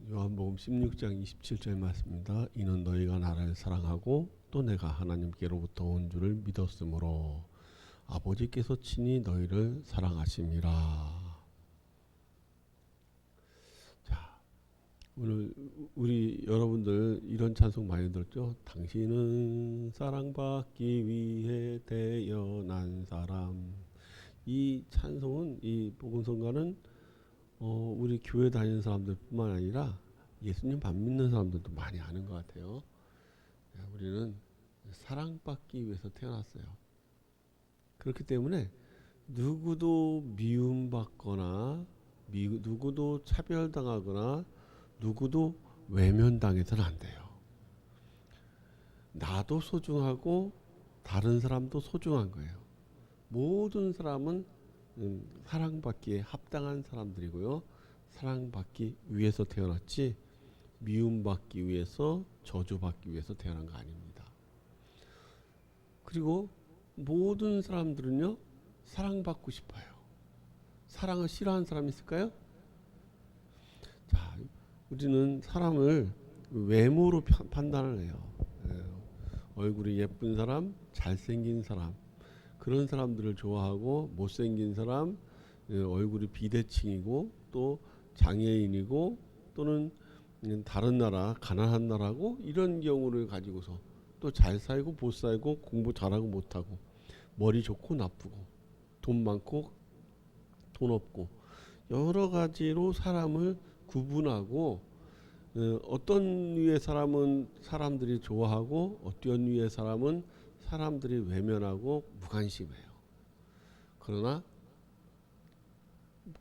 요한복음 16장 27절 말씀입니다. 이는 너희가 나를 사랑하고 또 내가 하나님께로부터 온 줄을 믿었으므로 아버지께서 친히 너희를 사랑하심이라. 자, 오늘 우리 여러분들 이런 찬송 많이 들었죠? 당신은 사랑받기 위해 태어난 사람. 이 찬송은, 이 복음성가는 우리 교회 다니는 사람들뿐만 아니라 예수님 안 믿는 사람들도 많이 아는 것 같아요. 우리는 사랑받기 위해서 태어났어요. 그렇기 때문에 누구도 미움받거나 누구도 차별당하거나 누구도 외면당해서는 안 돼요. 나도 소중하고 다른 사람도 소중한 거예요. 모든 사람은 사랑받기에 합당한 사람들이고요. 사랑받기 위해서 태어났지 미움받기 위해서 저주받기 위해서 태어난 거 아닙니다. 그리고 모든 사람들은요 사랑받고 싶어요. 사랑을 싫어하는 사람이 있을까요? 자, 우리는 사람을 외모로 판단을 해요. 얼굴이 예쁜 사람, 잘생긴 사람, 그런 사람들을 좋아하고, 못생긴 사람, 얼굴이 비대칭이고 또 장애인이고 또는 다른 나라, 가난한 나라고, 이런 경우를 가지고서 또 잘 살고 못 살고, 공부 잘하고 못하고, 머리 좋고 나쁘고, 돈 많고 돈 없고, 여러 가지로 사람을 구분하고, 어떤 위의 사람은 사람들이 좋아하고 어떤 위의 사람은 사람들이 외면하고 무관심해요. 그러나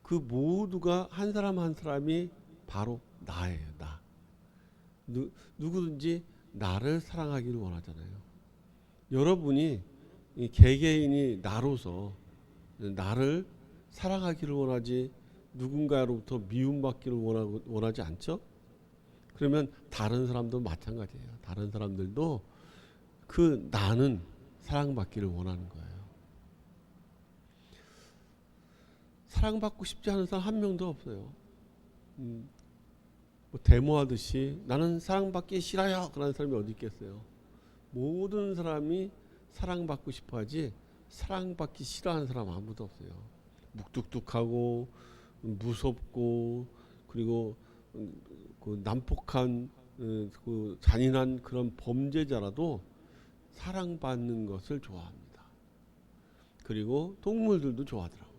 그 모두가 한 사람 한 사람이 바로 나예요. 나. 누구든지 나를 사랑하기를 원하잖아요. 여러분이 개개인이 나로서 나를 사랑하기를 원하지 누군가로부터 미움받기를 원하지 않죠? 그러면 다른 사람도 마찬가지예요. 다른 사람들도 그 나는 사랑받기를 원하는 거예요. 사랑받고 싶지 않은 사람 한 명도 없어요. 뭐 데모하듯이 나는 사랑받기 싫어요 그러는 사람이 어디 있겠어요. 모든 사람이 사랑받고 싶어하지 사랑받기 싫어하는 사람 아무도 없어요. 묵뚝뚝하고 무섭고 그리고 그 난폭한 그 잔인한 그런 범죄자라도 사랑받는 것을 좋아합니다. 그리고 동물들도 좋아하더라고요.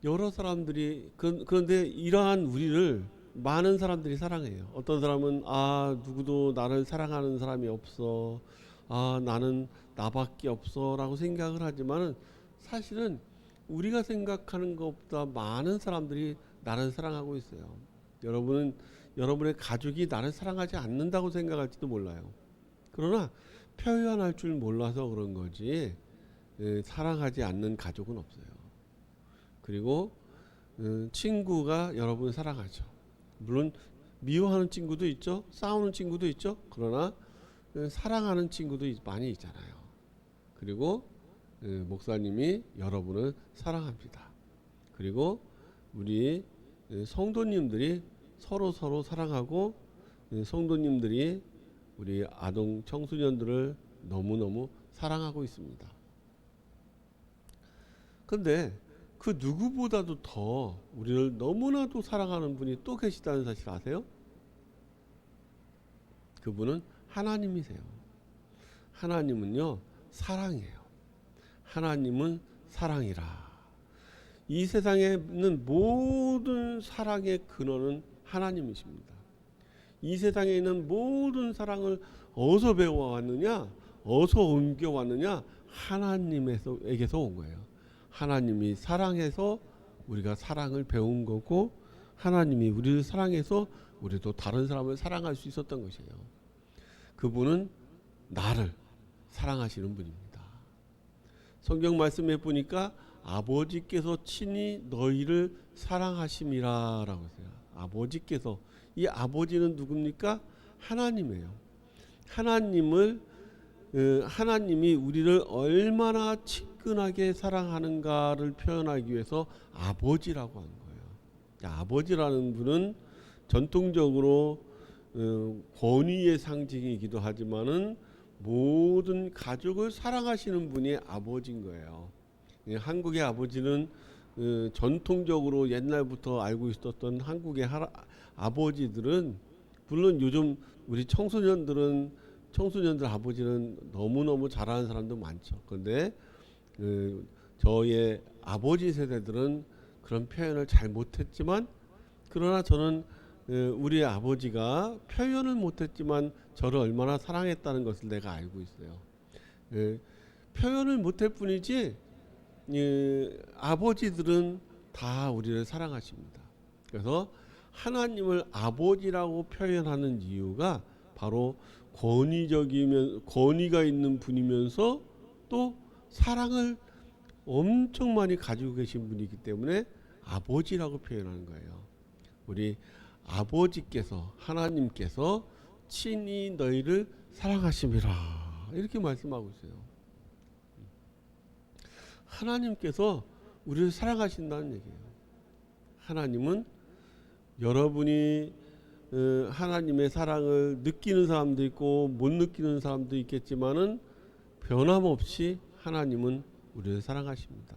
여러 사람들이 그런데 이러한 우리를 많은 사람들이 사랑해요. 어떤 사람은 누구도 나를 사랑하는 사람이 없어, 나는 나밖에 없어 라고 생각을 하지만 사실은 우리가 생각하는 것보다 많은 사람들이 나를 사랑하고 있어요. 여러분의 가족이 나를 사랑하지 않는다고 생각할지도 몰라요. 그러나 표현할 줄 몰라서 그런 거지 사랑하지 않는 가족은 없어요. 그리고 친구가 여러분을 사랑하죠. 물론 미워하는 친구도 있죠. 싸우는 친구도 있죠. 그러나 사랑하는 친구도 많이 있잖아요. 그리고 목사님이 여러분을 사랑합니다. 그리고 우리 성도님들이 서로 사랑하고, 성도님들이 우리 아동 청소년들을 너무너무 사랑하고 있습니다. 그런데 그 누구보다도 더 우리를 너무나도 사랑하는 분이 또 계시다는 사실 아세요? 그분은 하나님이세요. 하나님은요 사랑이에요. 하나님은 사랑이라. 이 세상에 있는 모든 사랑의 근원은 하나님이십니다. 이 세상에 있는 모든 사랑을 어디서 배워왔느냐, 어디서 옮겨왔느냐, 하나님에게서 온 거예요. 하나님이 사랑해서 우리가 사랑을 배운 거고, 하나님이 우리를 사랑해서 우리도 다른 사람을 사랑할 수 있었던 것이에요. 그분은 나를 사랑하시는 분입니다. 성경 말씀에 보니까 아버지께서 친히 너희를 사랑하심이라 라고 했어요. 아버지께서, 이 아버지는 누굽니까? 하나님이에요. 하나님이 우리를 얼마나 친근하게 사랑하는가를 표현하기 위해서 아버지라고 하는 거예요. 아버지라는 분은 전통적으로 권위의 상징이기도 하지만은 모든 가족을 사랑하시는 분이 아버지인 거예요. 한국의 아버지는 전통적으로 옛날부터 알고 있었던 한국의 아버지들은, 물론 요즘 우리 청소년들 아버지는 너무너무 잘하는 사람도 많죠. 그런데 저의 아버지 세대들은 그런 표현을 잘 못했지만, 그러나 저는 우리 아버지가 표현을 못했지만 저를 얼마나 사랑했다는 것을 내가 알고 있어요. 표현을 못할 뿐이지 아버지들은 다 우리를 사랑하십니다. 그래서 하나님을 아버지라고 표현하는 이유가 바로 권위가 있는 분이면서 또 사랑을 엄청 많이 가지고 계신 분이기 때문에 아버지라고 표현하는 거예요. 우리 아버지께서, 하나님께서 친히 너희를 사랑하심이라, 이렇게 말씀하고 있어요. 하나님께서 우리를 사랑하신다는 얘기예요. 하나님은 여러분이 하나님의 사랑을 느끼는 사람도 있고 못 느끼는 사람도 있겠지만은 변함없이 하나님은 우리를 사랑하십니다.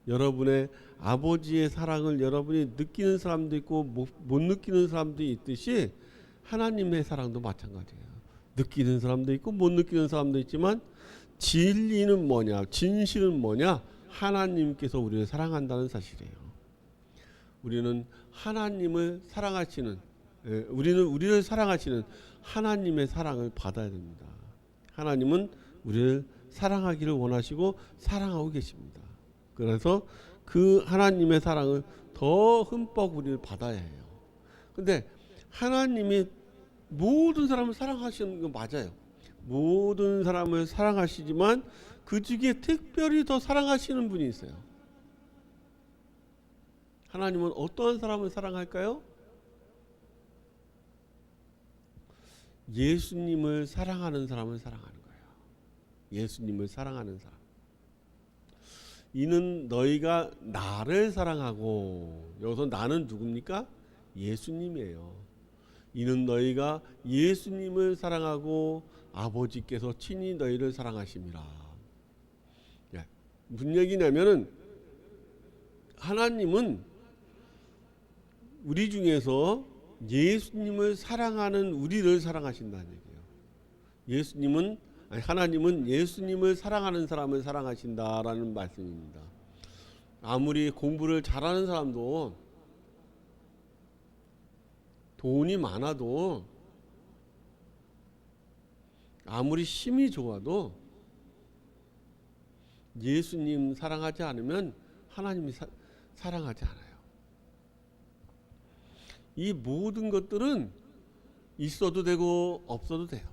여러분의 아버지의 사랑을 여러분이 느끼는 사람도 있고 못 느끼는 사람도 있듯이 하나님의 사랑도 마찬가지예요. 느끼는 사람도 있고 못 느끼는 사람도 있지만 진리는 뭐냐, 진실은 뭐냐, 하나님께서 우리를 사랑한다는 사실이에요. 우리는 하나님을 사랑하시는, 우리는 우리를 사랑하시는 하나님의 사랑을 받아야 됩니다. 하나님은 우리를 사랑하기를 원하시고 사랑하고 계십니다. 그래서 그 하나님의 사랑을 더 흠뻑 우리를 받아야 해요. 근데 하나님이 모든 사람을 사랑하시는 거 맞아요. 모든 사람을 사랑하시지만 그 중에 특별히 더 사랑하시는 분이 있어요. 하나님은 어떠한 사람을 사랑할까요? 예수님을 사랑하는 사람을 사랑하는 거예요. 예수님을 사랑하는 사람. 이는 너희가 나를 사랑하고, 여기서 나는 누굽니까? 예수님이에요. 이는 너희가 예수님을 사랑하고 아버지께서 친히 너희를 사랑하심이라. 무슨 얘기냐면은 하나님은 우리 중에서 예수님을 사랑하는 우리를 사랑하신다는 얘기예요. 하나님은 예수님을 사랑하는 사람을 사랑하신다라는 말씀입니다. 아무리 공부를 잘하는 사람도, 돈이 많아도, 아무리 힘이 좋아도 예수님 사랑하지 않으면 하나님이 사랑하지 않아요. 이 모든 것들은 있어도 되고 없어도 돼요.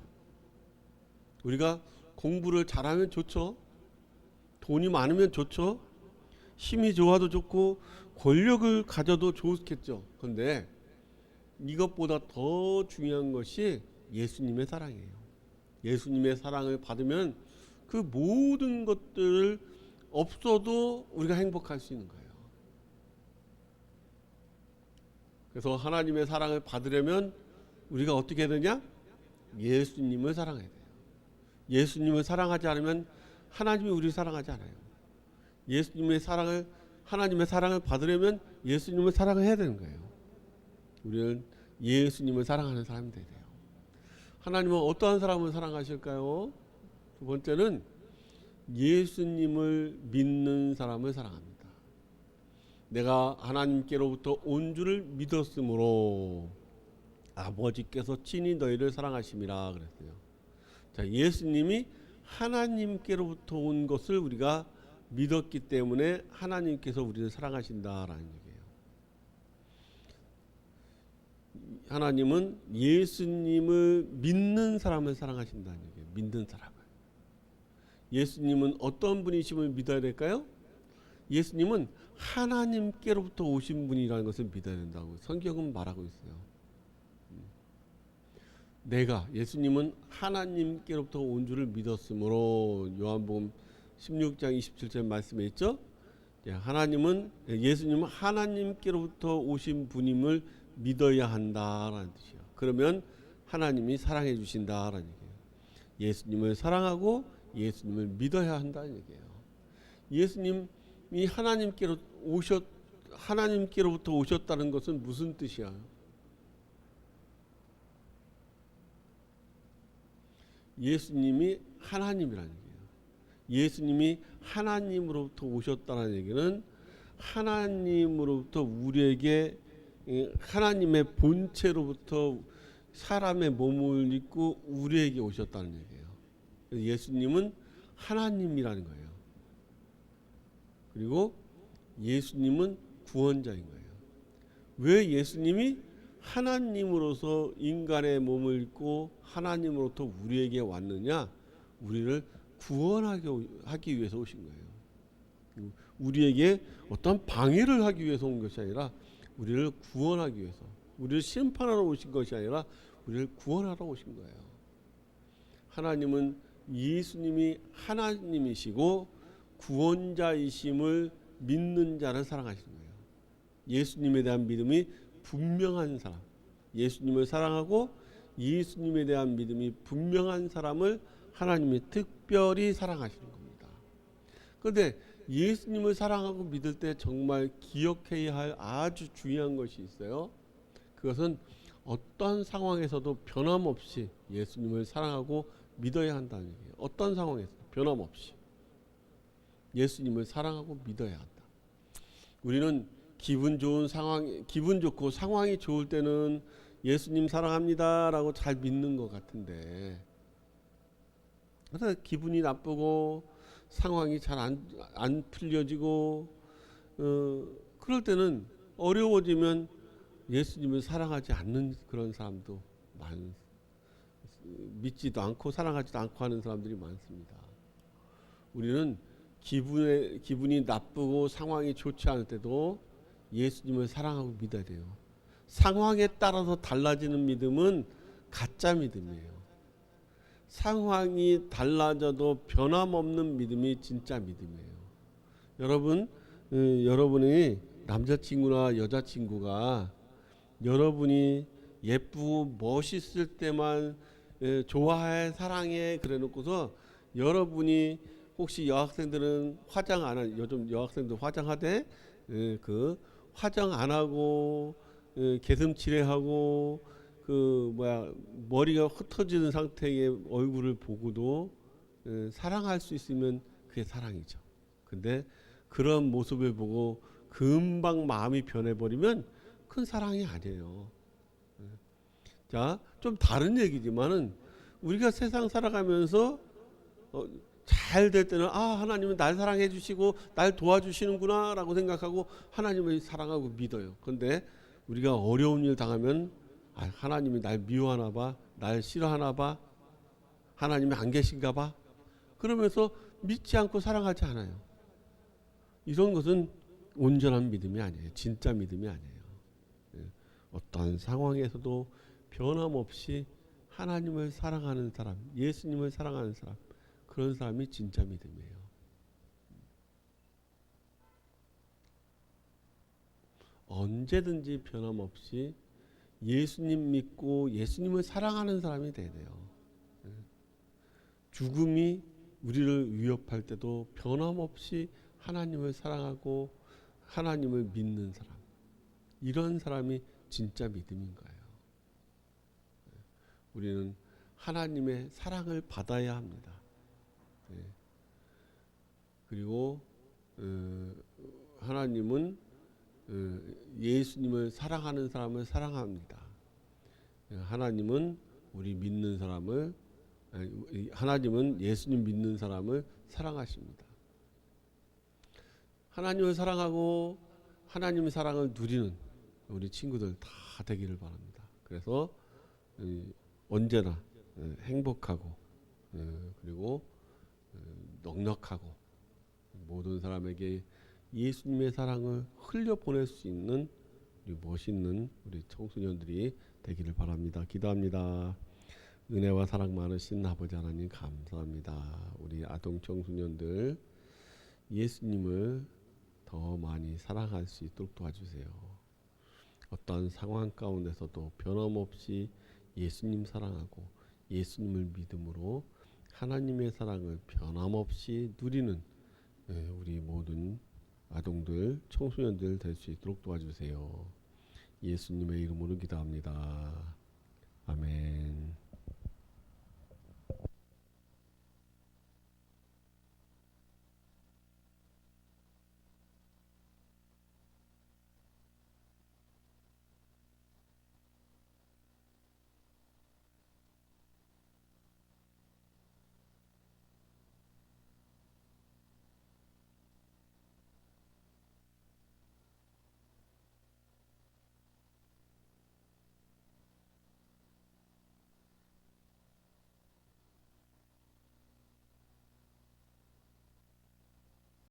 우리가 공부를 잘하면 좋죠. 돈이 많으면 좋죠. 힘이 좋아도 좋고 권력을 가져도 좋겠죠. 그런데 이것보다 더 중요한 것이 예수님의 사랑이에요. 예수님의 사랑을 받으면 그 모든 것들을 없어도 우리가 행복할 수 있는 거예요. 그래서 하나님의 사랑을 받으려면 우리가 어떻게 해야 되냐? 예수님을 사랑해야 돼요. 예수님을 사랑하지 않으면 하나님이 우리를 사랑하지 않아요. 하나님의 사랑을 받으려면 예수님을 사랑해야 되는 거예요. 우리는 예수님을 사랑하는 사람이 돼야 돼요. 하나님은 어떠한 사람을 사랑하실까요? 두 번째는 예수님을 믿는 사람을 사랑합니다. 내가 하나님께로부터 온 줄을 믿었으므로 아버지께서 친히 너희를 사랑하심이라 그랬어요. 자, 예수님이 하나님께로부터 온 것을 우리가 믿었기 때문에 하나님께서 우리를 사랑하신다라는 얘기예요. 하나님은 예수님을 믿는 사람을 사랑하신다는 얘기예요. 믿는 사람을. 예수님은 어떤 분이심을 믿어야 될까요? 예수님은 하나님께로부터 오신 분이라는 것을 믿어야 된다고 성경은 말하고 있어요. 예수님은 하나님께로부터 온 줄을 믿었으므로, 요한복음 16장 27절 말씀에 있죠. 예수님은 하나님께로부터 오신 분임을 믿어야 한다라는 뜻이에요. 그러면 하나님이 사랑해 주신다라는 얘기예요. 예수님을 사랑하고 예수님을 믿어야 한다는 얘기예요. 예수님이 하나님께로부터 오셨다는 것은 무슨 뜻이야? 예수님이 하나님이라는 얘기예요. 예수님이 하나님으로부터 오셨다는 얘기는 하나님으로부터 우리에게 하나님의 본체로부터 사람의 몸을 입고 우리에게 오셨다는 얘기예요. 예수님은 하나님이라는 거예요. 그리고 예수님은 구원자인 거예요. 왜 예수님이 하나님으로서 인간의 몸을 입고 하나님으로부터 우리에게 왔느냐? 우리를 구원하기 위해서 오신 거예요. 우리에게 어떤 방해를 하기 위해서 온 것이 아니라 우리를 구원하기 위해서, 우리를 심판하러 오신 것이 아니라 우리를 구원하러 오신 거예요. 하나님은 예수님이 하나님이시고 구원자이심을 믿는 자를 사랑하시는 거예요. 예수님에 대한 믿음이 분명한 사람, 예수님을 사랑하고 예수님에 대한 믿음이 분명한 사람을 하나님이 특별히 사랑하시는 겁니다. 그런데 예수님을 사랑하고 믿을 때 정말 기억해야 할 아주 중요한 것이 있어요. 그것은 어떤 상황에서도 변함없이 예수님을 사랑하고 믿어야 한다는 얘기예요. 어떤 상황에서도 변함없이 예수님을 사랑하고 믿어야 한다. 우리는 기분 좋고 상황이 좋을 때는 예수님 사랑합니다라고 잘 믿는 것 같은데, 그래서 기분이 나쁘고 상황이 잘 안 풀려지고 그럴 때는 어려워지면 예수님을 사랑하지 않는 그런 사람도 믿지도 않고 사랑하지도 않고 하는 사람들이 많습니다. 우리는 기분이 나쁘고 상황이 좋지 않을 때도 예수님을 사랑하고 믿어야 돼요. 상황에 따라서 달라지는 믿음은 가짜 믿음이에요. 상황이 달라져도 변함없는 믿음이 진짜 믿음이에요. 여러분이 남자친구나 여자친구가 여러분이 예쁘고 멋있을 때만 좋아해, 사랑해 그래 놓고서 여러분이 혹시 여학생들은 요즘 여학생들 화장하되 화장 안 하고 개슴치레하고 머리가 흩어지는 상태의 얼굴을 보고도 사랑할 수 있으면 그게 사랑이죠. 근데 그런 모습을 보고 금방 마음이 변해버리면 큰 사랑이 아니에요. 자, 좀 다른 얘기지만은 우리가 세상 살아가면서 잘 될 때는 하나님은 날 사랑해 주시고 날 도와주시는구나 라고 생각하고 하나님을 사랑하고 믿어요. 그런데 우리가 어려운 일 당하면 하나님이 날 미워하나 봐, 날 싫어하나 봐, 하나님이 안 계신가 봐, 그러면서 믿지 않고 사랑하지 않아요. 이런 것은 온전한 믿음이 아니에요. 진짜 믿음이 아니에요. 어떠한 상황에서도 변함없이 하나님을 사랑하는 사람, 예수님을 사랑하는 사람, 그런 사람이 진짜 믿음이에요. 언제든지 변함없이 예수님 믿고 예수님을 사랑하는 사람이 돼야 돼요. 죽음이 우리를 위협할 때도 변함없이 하나님을 사랑하고 하나님을 믿는 사람, 이런 사람이 진짜 믿음인 거예요. 우리는 하나님의 사랑을 받아야 합니다. 그리고 하나님은 예수님을 사랑하는 사람을 사랑합니다. 하나님은 하나님은 예수님 믿는 사람을 사랑하십니다. 하나님을 사랑하고 하나님의 사랑을 누리는 우리 친구들 다 되기를 바랍니다. 그래서 언제나 행복하고 그리고 넉넉하고 모든 사람에게 예수님의 사랑을 흘려보낼 수 있는 우리 멋있는 우리 청소년들이 되기를 바랍니다. 기도합니다. 은혜와 사랑 많으신 아버지 하나님 감사합니다. 우리 아동 청소년들 예수님을 더 많이 사랑할 수 있도록 도와주세요. 어떠한 상황 가운데서도 변함없이 예수님 사랑하고 예수님을 믿음으로 하나님의 사랑을 변함없이 누리는 우리 모든 아동들, 청소년들 될 수 있도록 도와주세요. 예수님의 이름으로 기도합니다. 아멘.